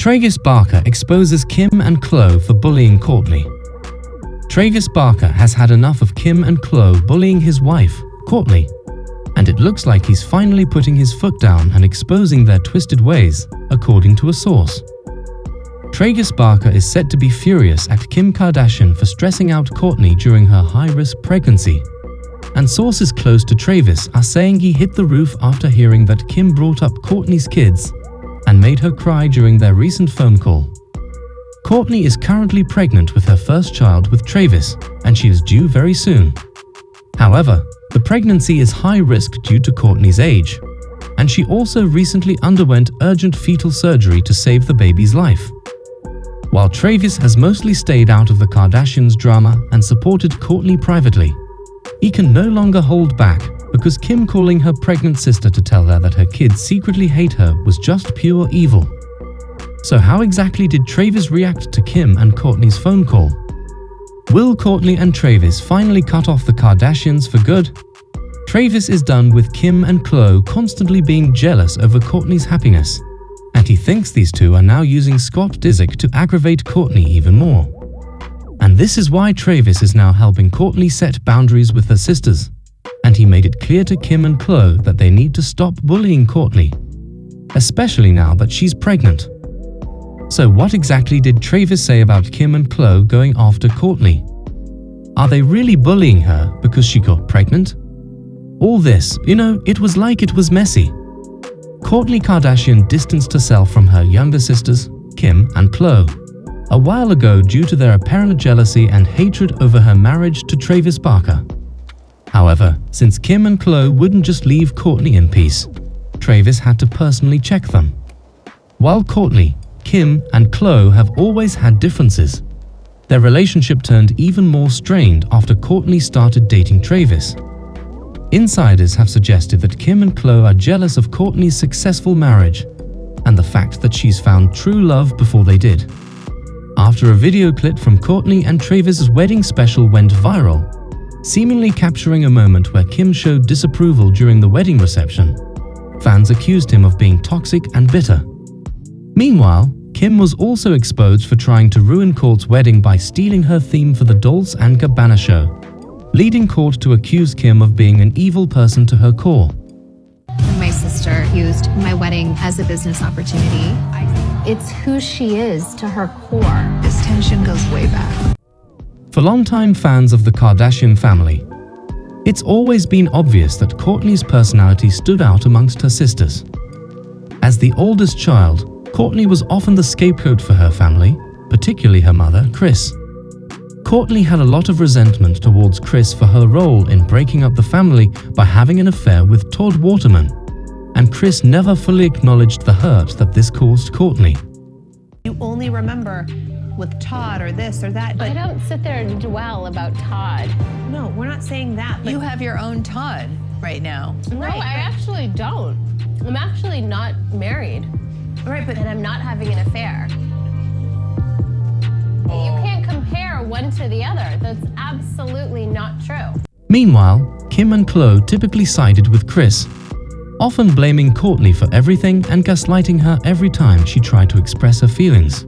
Travis Barker exposes Kim and Khloe for bullying Kourtney. Travis Barker has had enough of Kim and Khloe bullying his wife, Kourtney, and it looks like he's finally putting his foot down and exposing their twisted ways, according to a source. Travis Barker is said to be furious at Kim Kardashian for stressing out Kourtney during her high-risk pregnancy, and sources close to Travis are saying he hit the roof after hearing that Kim brought up Kourtney's kids and made her cry during their recent phone call. Kourtney is currently pregnant with her first child with Travis, and she is due very soon. However, the pregnancy is high risk due to Kourtney's age, and she also recently underwent urgent fetal surgery to save the baby's life. While Travis has mostly stayed out of the Kardashians' drama and supported Kourtney privately, he can no longer hold back because Kim calling her pregnant sister to tell her that her kids secretly hate her was just pure evil. So how exactly did Travis react to Kim and Kourtney's phone call? Will Kourtney and Travis finally cut off the Kardashians for good? Travis is done with Kim and Khloe constantly being jealous over Kourtney's happiness, and he thinks these two are now using Scott Disick to aggravate Kourtney even more. And this is why Travis is now helping Kourtney set boundaries with her sisters, and he made it clear to Kim and Khloe that they need to stop bullying Kourtney, especially now that she's pregnant. So what exactly did Travis say about Kim and Khloe going after Kourtney? Are they really bullying her because she got pregnant? All this, it was like it was messy. Kourtney Kardashian distanced herself from her younger sisters, Kim and Khloe, a while ago due to their apparent jealousy and hatred over her marriage to Travis Barker. However, since Kim and Khloe wouldn't just leave Kourtney in peace, Travis had to personally check them. While Kourtney, Kim and Khloe have always had differences, their relationship turned even more strained after Kourtney started dating Travis. Insiders have suggested that Kim and Khloe are jealous of Kourtney's successful marriage and the fact that she's found true love before they did. After a video clip from Kourtney and Travis's wedding special went viral, seemingly capturing a moment where Kim showed disapproval during the wedding reception, fans accused him of being toxic and bitter. Meanwhile, Kim was also exposed for trying to ruin Kourt's wedding by stealing her theme for the Dolce & Gabbana show, leading Kourt to accuse Kim of being an evil person to her core. My sister used my wedding as a business opportunity. It's who she is to her core. This tension goes way back. For longtime fans of the Kardashian family, it's always been obvious that Kourtney's personality stood out amongst her sisters. As the oldest child, Kourtney was often the scapegoat for her family, particularly her mother, Kris. Kourtney had a lot of resentment towards Kris for her role in breaking up the family by having an affair with Todd Waterman, and Kris never fully acknowledged the hurt that this caused Kourtney. You only remember with Todd or this or that, but I don't sit there and dwell about Todd. no, we're not saying that. But You have your own Todd right now. No, I actually don't. I'm actually not married, right, but and I'm not having an affair. You can't compare one to the other. That's absolutely not true. Meanwhile, Kim and Khloe typically sided with Kris, often blaming Kourtney for everything and gaslighting her every time she tried to express her feelings.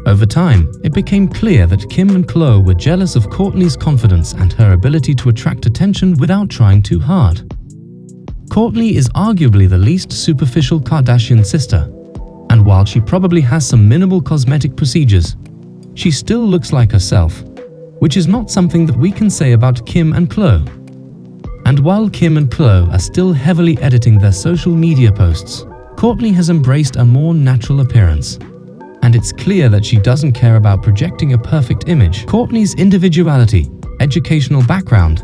Over time, it became clear that Kim and Khloe were jealous of Kourtney's confidence and her ability to attract attention without trying too hard. Kourtney is arguably the least superficial Kardashian sister, and while she probably has some minimal cosmetic procedures, she still looks like herself, which is not something that we can say about Kim and Khloe. And while Kim and Khloe are still heavily editing their social media posts, Kourtney has embraced a more natural appearance. And it's clear that she doesn't care about projecting a perfect image. Kourtney's individuality, educational background,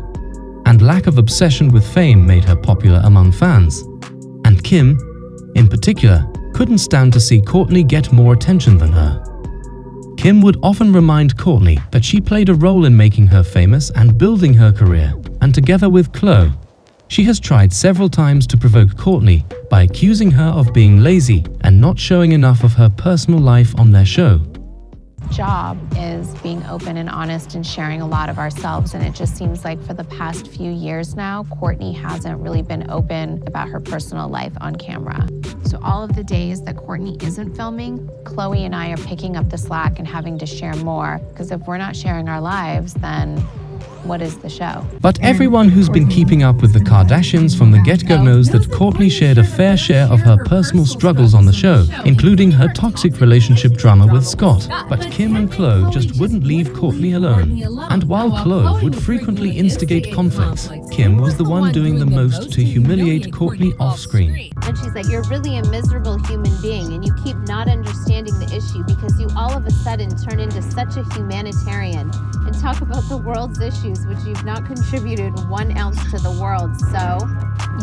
and lack of obsession with fame made her popular among fans. And Kim, in particular, couldn't stand to see Kourtney get more attention than her. Kim would often remind Kourtney that she played a role in making her famous and building her career, and together with Khloe, she has tried several times to provoke Kourtney by accusing her of being lazy and not showing enough of her personal life on their show. job is being open and honest and sharing a lot of ourselves. And it just seems like for the past few years now, Kourtney hasn't really been open about her personal life on camera. So all of the days that Kourtney isn't filming, Khloe and I are picking up the slack and having to share more. Because if we're not sharing our lives, then what is the show? But everyone who's been keeping up with the Kardashians from the get-go knows that Kourtney shared a fair share of her personal struggles on the show, including her toxic relationship drama with Scott. But Kim and Khloe just wouldn't leave Kourtney alone. And while Khloe would frequently instigate conflicts, Kim was the one doing the most to humiliate Kourtney off-screen. And she's like, you're really a miserable human being and you keep not understanding the issue because you all of a sudden turn into such a humanitarian and talk about the world's issues, which you've not contributed 1 ounce to the world. So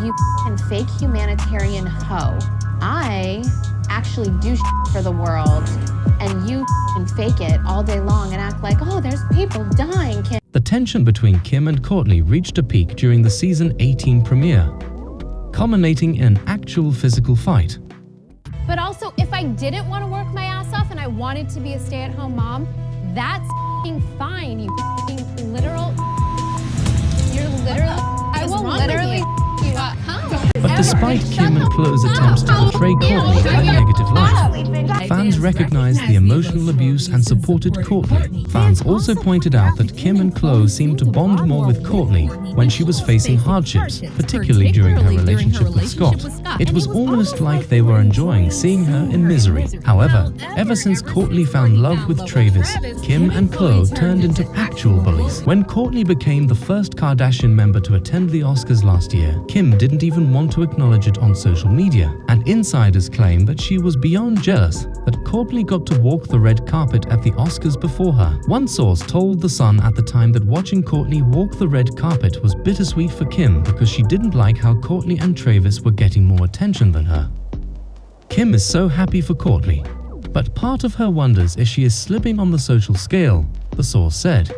you f***ing fake humanitarian hoe. I actually do for the world and you f***ing fake it all day long and act like, oh, there's people dying. The tension between Kim and Kourtney reached a peak during the season 18 premiere, culminating in an actual physical fight. But also, if I didn't want to work my ass off and I wanted to be a stay-at-home mom, that's f***ing fine, you f***ing literal. You're literally. I will literally f*** you up. But despite Kim and Khloe's attempts to portray Kourtney in a negative light, fans recognized the emotional abuse and supported Kourtney. Fans also pointed out that Kim and Khloe seemed to bond more with Kourtney when she was facing hardships, particularly during her relationship with Scott. It was almost like they were enjoying seeing her in misery. However, ever since Kourtney found love with Travis, Kim and Khloe turned into actual bullies. When Kourtney became the first Kardashian member to attend the Oscars last year, Kim didn't even want to acknowledge it on social media, and insiders claim that she was beyond jealous that Kourtney got to walk the red carpet at the Oscars before her. One source told The Sun at the time that watching Kourtney walk the red carpet was bittersweet for Kim because she didn't like how Kourtney and Travis were getting more attention than her. Kim is so happy for Kourtney, but part of her wonders if she is slipping on the social scale, the source said.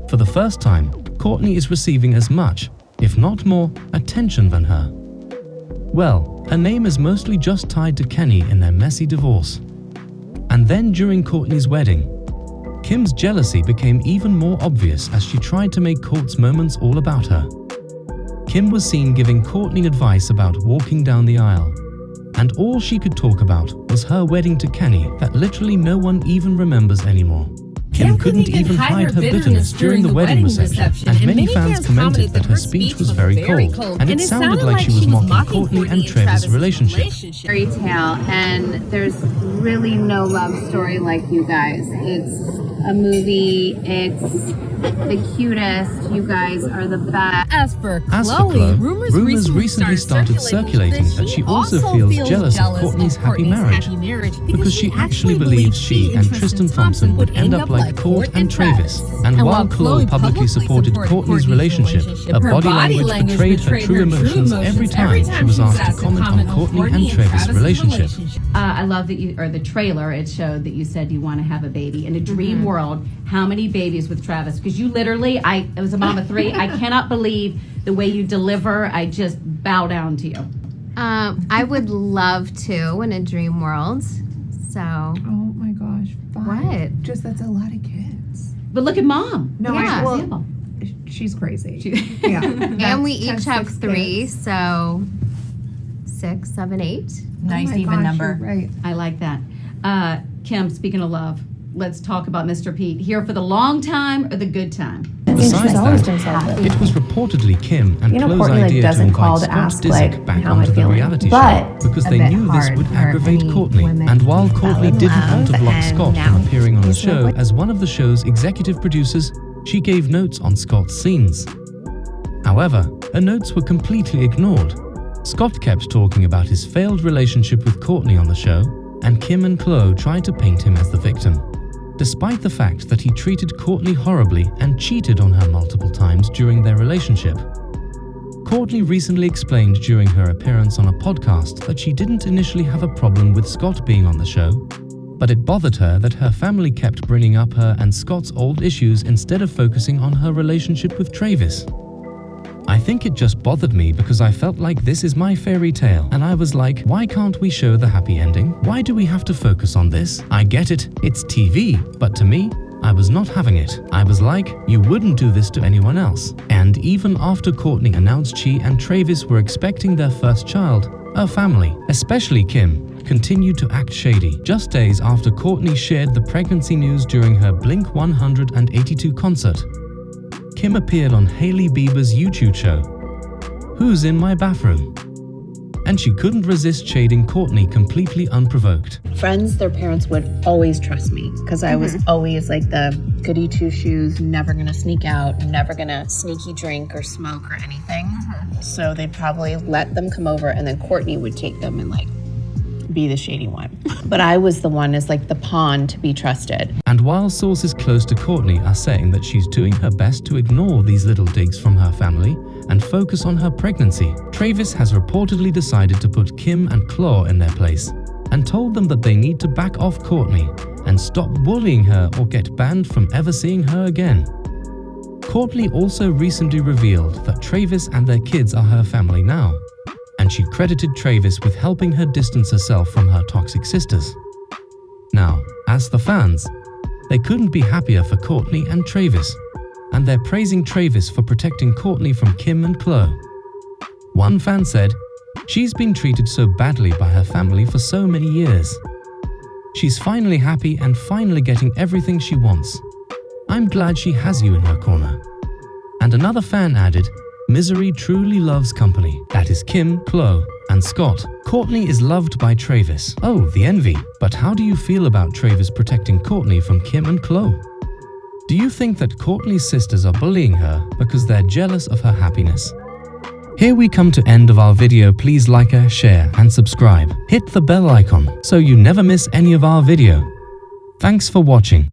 For the first time, Kourtney is receiving as much, if not more, attention than her. Well, her name is mostly just tied to Kenny in their messy divorce. And then during Kourtney's wedding, Kim's jealousy became even more obvious as she tried to make Kourt's moments all about her. Kim was seen giving Kourtney advice about walking down the aisle, and all she could talk about was her wedding to Kenny that literally no one even remembers anymore. Kim couldn't even hide her bitterness during the wedding reception, and many fans commented that her speech was very cold, and it sounded like she was mocking Kourtney and Travis' relationship. Fairy tale, and there's really no love story like you guys. It's a movie, it's the cutest, you guys are the best. As for Khloe, rumors recently started circulating that she also feels jealous of Kourtney's happy marriage because she actually believes she and Tristan Thompson would end up like Kourt and Travis. And while Khloe publicly supported Kourtney's relationship, her body language betrayed her true emotions every time she was asked to comment on Kourtney and Travis' relationship. I love that the trailer, it showed that you said you want to have a baby. In a dream world, how many babies with Travis? Because you literally, I was a mom of 3. I cannot believe the way you deliver. I just bow down to you. I would love to in a dream world. So. Oh my gosh. 5. What? Just that's a lot of kids. But look at mom. No, Yeah. well, she's crazy. Yeah. And we each 10, have 6 3, kids. so 6, 7, 8. Nice Oh my even gosh, number. you're right. I like that. Kim, speaking of love, let's talk about Mr. Pete. Here for the long time or the good time? Besides that, it was reportedly Kim and Khloe's Kourtney, idea to doesn't invite call to Scott ask, Disick back how am I onto the feeling? reality But show because a they bit knew this hard would for aggravate any Kourtney. women And while who fell Kourtney in didn't want to love block and Scott now from appearing on the he's show not- as one of the show's executive producers, she gave notes on Scott's scenes. However, her notes were completely ignored. Scott kept talking about his failed relationship with Kourtney on the show, and Kim and Khloe tried to paint him as the victim, despite the fact that he treated Kourtney horribly and cheated on her multiple times during their relationship. Kourtney recently explained during her appearance on a podcast that she didn't initially have a problem with Scott being on the show, but it bothered her that her family kept bringing up her and Scott's old issues instead of focusing on her relationship with Travis. I think it just bothered me because I felt like this is my fairy tale. And I was like, why can't we show the happy ending? Why do we have to focus on this? I get it, it's TV, but to me, I was not having it. I was like, you wouldn't do this to anyone else. And even after Kourtney announced she and Travis were expecting their first child, her family, especially Kim, continued to act shady. Just days after Kourtney shared the pregnancy news during her Blink-182 concert, Kim appeared on Hailey Bieber's YouTube show, Who's in My Bathroom? And she couldn't resist shading Kourtney completely unprovoked. Friends, their parents would always trust me because I was always like the goody two-shoes, never gonna sneak out, never gonna sneaky drink or smoke or anything. So they'd probably let them come over and then Kourtney would take them and like be the shady one. But I was the one as like the pawn to be trusted. And while sources close to Kourtney are saying that she's doing her best to ignore these little digs from her family and focus on her pregnancy, Travis has reportedly decided to put Kim and Khloe in their place and told them that they need to back off Kourtney and stop bullying her or get banned from ever seeing her again. Kourtney also recently revealed that Travis and their kids are her family now, and she credited Travis with helping her distance herself from her toxic sisters. Now, as the fans, they couldn't be happier for Kourtney and Travis, and they're praising Travis for protecting Kourtney from Kim and Khloe. One fan said, "She's been treated so badly by her family for so many years. She's finally happy and finally getting everything she wants. I'm glad she has you in her corner." And another fan added, "Misery truly loves company." That is Kim, Khloe, and Scott. Kourtney is loved by Travis. Oh, the envy. But how do you feel about Travis protecting Kourtney from Kim and Khloe? Do you think that Kourtney's sisters are bullying her because they're jealous of her happiness? Here we come to end of our video. Please like, share, and subscribe. Hit the bell icon so you never miss any of our video. Thanks for watching.